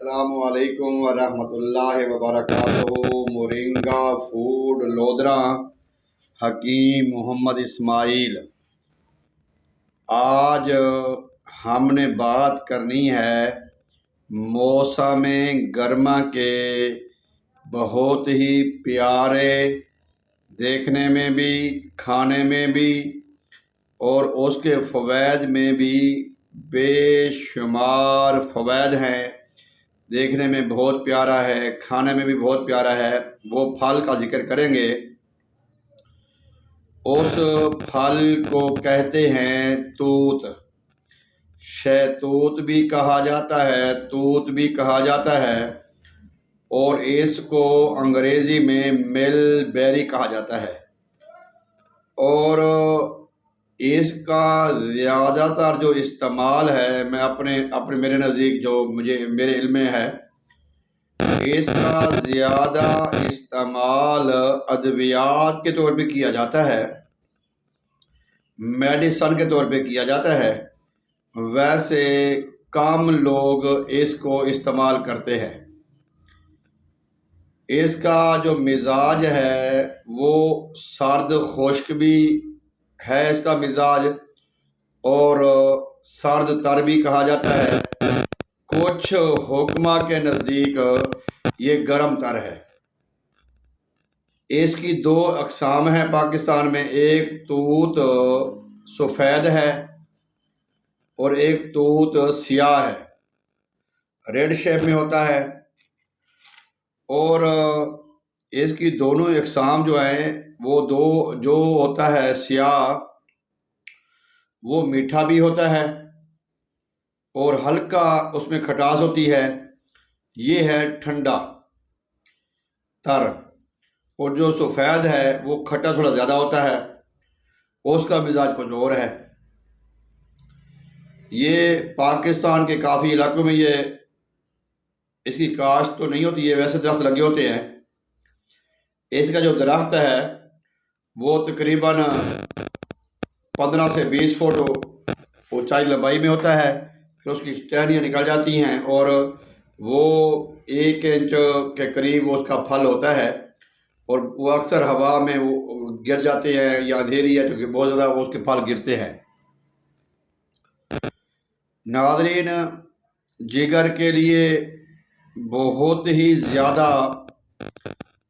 अस्सलामुअलैकुम वरहमतुल्लाहि वबरकातुहू। Moringa food lodhra हकीम मोहम्मद इस्माइल। आज हमने बात करनी है मौसम गर्मा के बहुत ही प्यारे, देखने में भी, खाने में भी और उसके फ़वैद में भी बेशुमार फ़वैद हैं। देखने में बहुत प्यारा है, खाने में भी बहुत प्यारा है। वो फल का जिक्र करेंगे। उस फल को कहते हैं तूत। शहतूत भी कहा जाता है, तूत भी कहा जाता है और इसको अंग्रेज़ी में मिलबेरी कहा जाता है। और इसका ज़्यादातर जो इस्तेमाल है, मैं अपने मेरे नज़दीक जो मेरे इल्म में है, इसका ज़्यादा इस्तेमाल अद्वियात के तौर पे किया जाता है, मेडिसन के तौर पे किया जाता है। वैसे कम लोग इसको इस्तेमाल करते हैं। इसका जो मिजाज है वो सर्द खुश्क भी है इसका मिजाज, और सर्द तर भी कहा जाता है। कुछ हुक्मा के नज़दीक ये गर्म तर है। इसकी दो अक़साम हैं पाकिस्तान में। एक तूत सफ़ेद है और एक तूत सियाह है, रेड शेप में होता है। और इसकी दोनों अक़साम जो हैं वो दो, जो होता है सियाह वो मीठा भी होता है और हल्का उसमें खटास होती है। ये है ठंडा तर। और जो सफ़ेद है वो खट्टा थोड़ा ज़्यादा होता है, उसका मिजाज कुछ और है। ये पाकिस्तान के काफ़ी इलाकों में ये इसकी काश्त तो नहीं होती है, वैसे दरख्त लगे होते हैं। इसका जो दरख्त है वो तकरीबन 15 से 20 फुट ऊंचाई लंबाई में होता है। फिर उसकी टहनियाँ निकल जाती हैं और वो 1 इंच के करीब उसका फल होता है और वो अक्सर हवा में वो गिर जाते हैं, या अंधेरी है क्योंकि बहुत ज़्यादा वो उसके फल गिरते हैं। नाज़रीन, जिगर के लिए बहुत ही ज़्यादा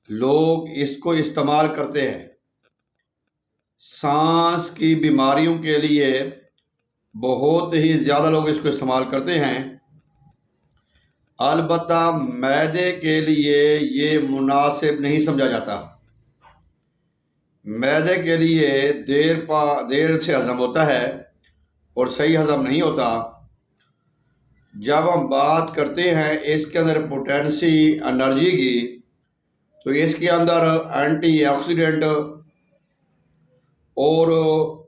लोग इसको इस्तेमाल करते हैं। सांस की बीमारियों के लिए बहुत ही ज़्यादा लोग इसको इस्तेमाल करते हैं। अलबत्ता मैदे के लिए ये मुनासिब नहीं समझा जाता। मैदे के लिए देर से हज़म होता है और सही हज़म नहीं होता। जब हम बात करते हैं इसके अंदर पोटेंसी एनर्जी की, तो इसके अंदर एंटीऑक्सीडेंट और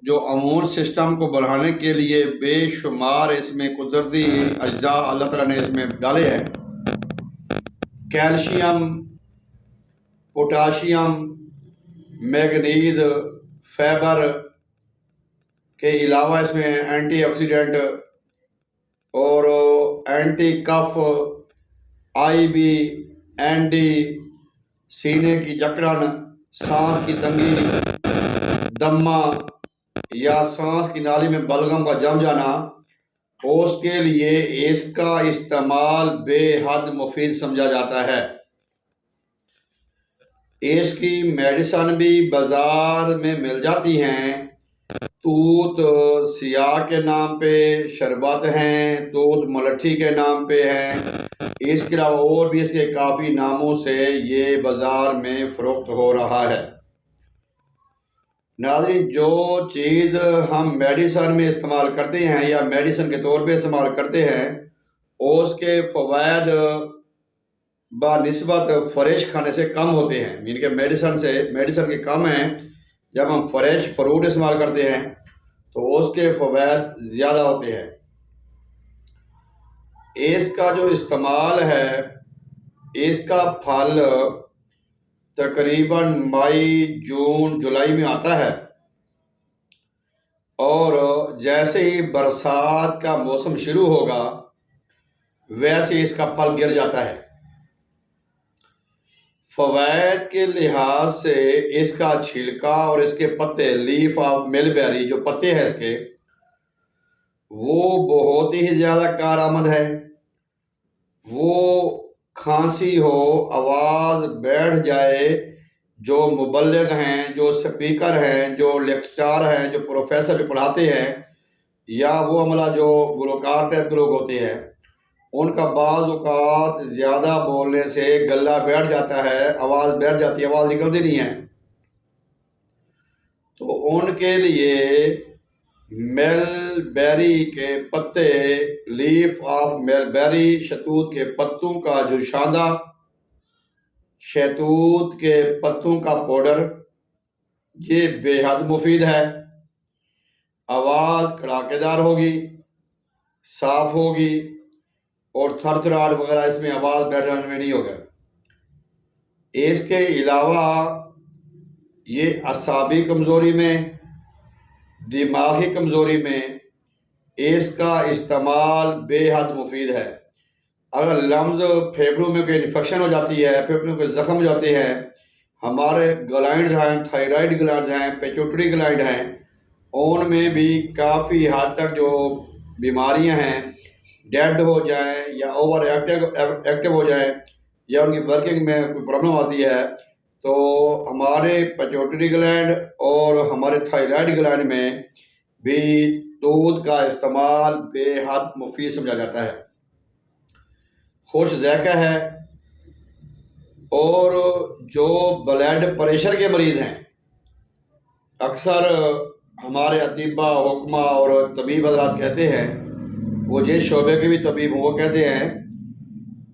जो इम्यून सिस्टम को बढ़ाने के लिए बेशुमार इसमें कुदरती अज्जा अल्लाह ताला ने इसमें डाले हैं। कैल्शियम, पोटाशियम, मैग्नीज, फाइबर के अलावा इसमें एंटीऑक्सीडेंट और एंटी कफ, आईबी, एंटी सीने की जकड़न, सांस की तंगी, दमा या सांस की नाली में बलगम का जम जाना, उसके लिए इसका इस्तेमाल बेहद मुफीद समझा जाता है। इसकी मेडिसन भी बाज़ार में मिल जाती हैं। तूत सियाह के नाम पे शरबत हैं, तूत मलट्ठी के नाम पे हैं। इसके अलावा और भी इसके काफ़ी नामों से ये बाज़ार में फ़रोख्त हो रहा है। नाज़रीन, जो चीज़ हम मेडिसन में इस्तेमाल करते हैं या मेडिसन के तौर पे इस्तेमाल करते हैं, उसके फ़वैद बानिस्बत फ्रेश खाने से कम होते हैं। यानी कि मेडिसन के कम हैं। जब हम फ्रेश फ्रूट इस्तेमाल करते हैं तो उसके फ़वैद ज़्यादा होते हैं। इसका जो इस्तेमाल है, इसका फल तकरीबन मई, जून, जुलाई में आता है और जैसे ही बरसात का मौसम शुरू होगा वैसे इसका फल गिर जाता है। फ़वाइद के लिहाज से इसका छिलका और इसके पत्ते, लीफ ऑफ मिलबेरी, जो पत्ते हैं इसके, वो बहुत ही ज़्यादा कारआमद है। वो खांसी हो, आवाज़ बैठ जाए, जो मुबल्लिग हैं, जो स्पीकर हैं, जो लेक्चरार हैं, जो प्रोफेसर जो पढ़ाते हैं, या वो अमला जो गुलकार टाइप के लोग होते हैं, उनका बाज़ औक़ात ज़्यादा बोलने से गला बैठ जाता है, आवाज़ बैठ जाती है, आवाज़ निकलती नहीं है। तो उनके लिए मेलबेरी के पत्ते, लीफ ऑफ मेलबेरी, शहतूत के पत्तों का जुशांदा, शहतूत के पत्तों का पाउडर, ये बेहद मुफीद है। आवाज़ कड़ाकेदार होगी, साफ होगी, और थरथराहट वगैरह इसमें आवाज़ बैठ जाने में नहीं होगा। इसके अलावा ये असाबी कमज़ोरी में, दिमागी कमज़ोरी में इसका इस्तेमाल बेहद मुफीद है। अगर लम्ज़ फेफड़ों में कोई इन्फेक्शन हो जाती है, फेफड़ों के ज़ख्म हो जाते हैं, हमारे ग्लैंड्स हैं, थायराइड ग्लैंड्स हैं, पिट्यूटरी ग्लैंड हैं, उनमें भी काफ़ी हद तक जो बीमारियां हैं डेड हो जाएं या ओवर एक्टिव हो जाएं, या उनकी वर्किंग में कोई प्रॉब्लम आती है, तो हमारे पिट्यूटरी ग्लैंड और हमारे थायराइड ग्लैंड में भी दूध का इस्तेमाल बेहद मुफीद समझा जाता है। खुश ज़ायका है। और जो ब्लड प्रेशर के मरीज़ हैं, अक्सर हमारे अतीबा, हुक्मा और तबीब हज़रात कहते हैं, वो जिस शोबे के भी तबीब वो कहते हैं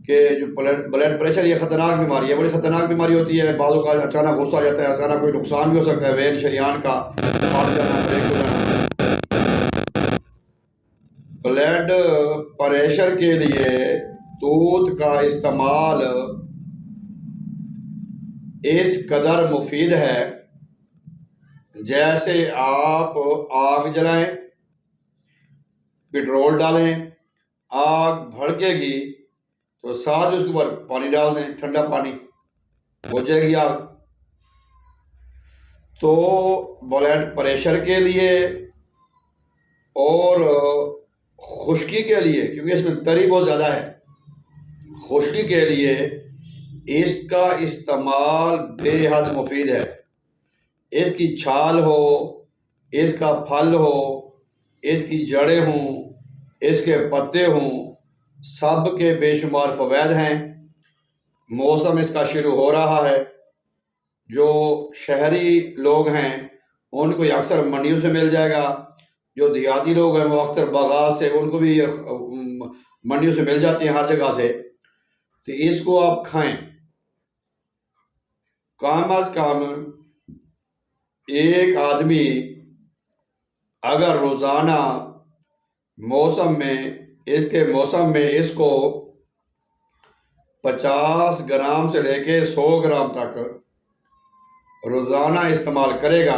कि जो ब्लड प्रेशर ये ख़तरनाक बीमारी है, बड़ी ख़तरनाक बीमारी होती है। बाज़ों का अचानक गुस्सा आ जाता है, अचानक कोई नुकसान भी हो सकता है, वेन शरियान का फट जाना, ब्रेक हो जाना। ब्लड प्रेशर के लिए दूध का इस्तेमाल इस कदर मुफीद है, जैसे आप आग जलाएं, पेट्रोल डालें, आग भड़केगी तो साथ उसके ऊपर पानी डाल दें, ठंडा पानी, हो जाएगी आग। तो ब्लड प्रेशर के लिए और खुश्की के लिए, क्योंकि इसमें तरी बहुत ज़्यादा है, खुश्की के लिए इसका इस्तेमाल बेहद मुफीद है। इसकी छाल हो, इसका फल हो, इसकी जड़ें हों, इसके पत्ते हों, सब के बेशुमार फ़वाइद हैं। मौसम इसका शुरू हो रहा है। जो शहरी लोग हैं उनको ये अक्सर मंडियों से मिल जाएगा, जो देहाती लोग हैं वो अक्सर बागात से, उनको भी मंडियों से मिल जाती हैं हर जगह से। तो इसको आप खाएं। कम अज़ कम एक आदमी अगर रोज़ाना मौसम में इसको 50 ग्राम से लेके 100 ग्राम तक रोज़ाना इस्तेमाल करेगा,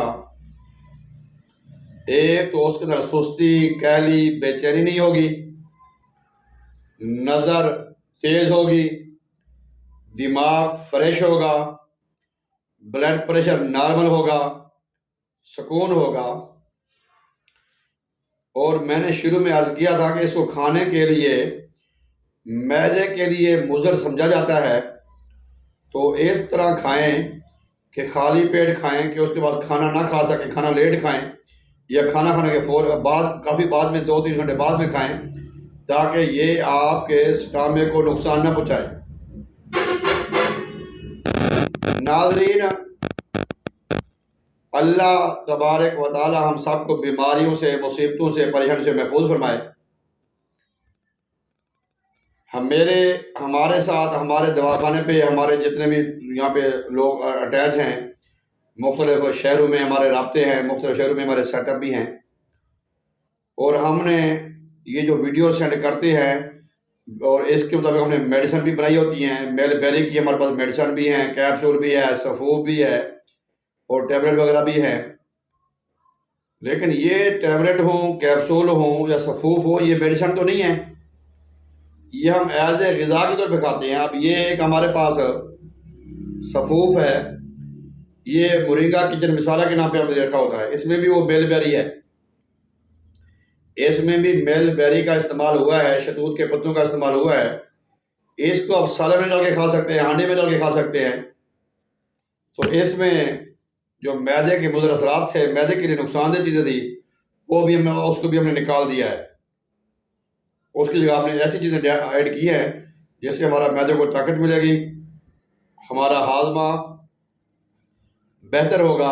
एक तो उसके अंदर सुस्ती, कैली, बेचैनी नहीं होगी, नज़र तेज़ होगी, दिमाग फ्रेश होगा, ब्लड प्रेशर नॉर्मल होगा, सुकून होगा। और मैंने शुरू में अर्ज़ किया था कि इसको खाने के लिए मैदे के लिए मुज़र समझा जाता है, तो इस तरह खाएं कि खाली पेट खाएं, कि उसके बाद खाना ना खा सकें, खाना लेट खाएं, या खाना खाने के बाद काफ़ी बाद में 2-3 घंटे बाद में खाएं, ताकि ये आपके स्टमक को नुकसान न पहुँचाए। नाज़रीन, अल्लाह तबारक व तआला हम सबको बीमारियों से, मुसीबतों से, परेशानी से महफूज फरमाए। हमारे साथ हमारे दवाखाने पे हमारे जितने भी यहाँ पे लोग अटैच हैं, मुख्तलिफ शहरों में हमारे राब्ते हैं, मुख्तलिफ शहरों में हमारे सेटअप भी हैं, और हमने ये जो वीडियो सेंड करते हैं और इसके मुताबिक हमने मेडिसिन भी बनाई होती हैं। मेलबेरी की हमारे पास मेडिसिन भी हैं, कैप्सूल भी है, सफूफ भी है, और टैबलेट वगैरह भी हैं। लेकिन ये टैबलेट हो, कैप्सूल हो या सफूफ हो, ये मेडिसिन तो नहीं है। ये हम एज ए ग़िज़ा के तौर पे खाते हैं। अब ये एक हमारे पास सफ़ूफ है, ये मोरिंगा किचन मसाला के नाम पे हमने रखा होता है। इसमें भी वो मेलबेरी है, इसमें भी मेलबेरी का इस्तेमाल हुआ है, शहतूत के पत्तों का इस्तेमाल हुआ है। इसको आप सालन में डाल के खा सकते हैं, अंडे में डाल के खा सकते हैं। तो इसमें जो मैदे के मुज़र असरात थे, मैदे के लिए नुकसानदेह चीज़ें थी, वो भी उसको भी हमने निकाल दिया है। उसकी जगह आपने ऐसी चीज़ें ऐड की हैं जिससे हमारा मैदे को ताकत मिलेगी, हमारा हाजमा बेहतर होगा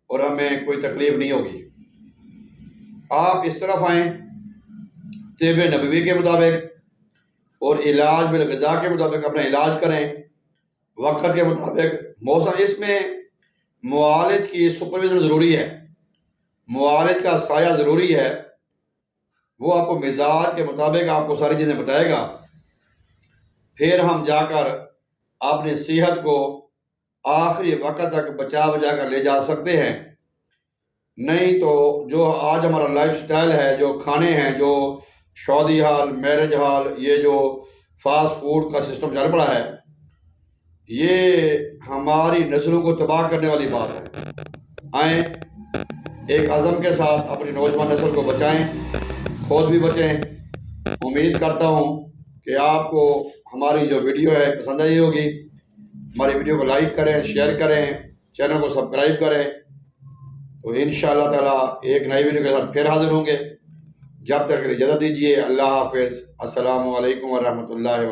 और हमें कोई तकलीफ नहीं होगी। आप इस तरफ आएँ तिब नबवी के मुताबिक और इलाज बिल ग़िज़ा के मुताबिक अपना इलाज करें, वक्त के मुताबिक। मौसम इसमें मुआलिज की सुपरविज़न ज़रूरी है, मुआलिज का साया ज़रूरी है। वो आपको मिजाज के मुताबिक आपको सारी चीज़ें बताएगा, फिर हम जाकर अपनी सेहत को आखिरी वक्त तक बचा कर ले जा सकते हैं। नहीं तो जो आज हमारा लाइफस्टाइल है, जो खाने हैं, जो शादी हाल, मैरिज हाल, ये जो फास्ट फूड का सिस्टम चल पड़ा है, ये हमारी नस्लों को तबाह करने वाली बात है। आएँ एक अज़म के साथ अपनी नौजवान नस्ल को बचाएं, खुद भी बचें। उम्मीद करता हूँ कि आपको हमारी जो वीडियो है पसंद आई होगी। हमारी वीडियो को लाइक करें, शेयर करें, चैनल को सब्सक्राइब करें। तो इंशाअल्लाह ताला एक नई वीडियो के साथ फिर हाज़िर होंगे। जब तक इजाज़त दीजिए, अल्लाह हाफ़िज़। अस्सलामु अलैकुम व रहमतुल्लाहि।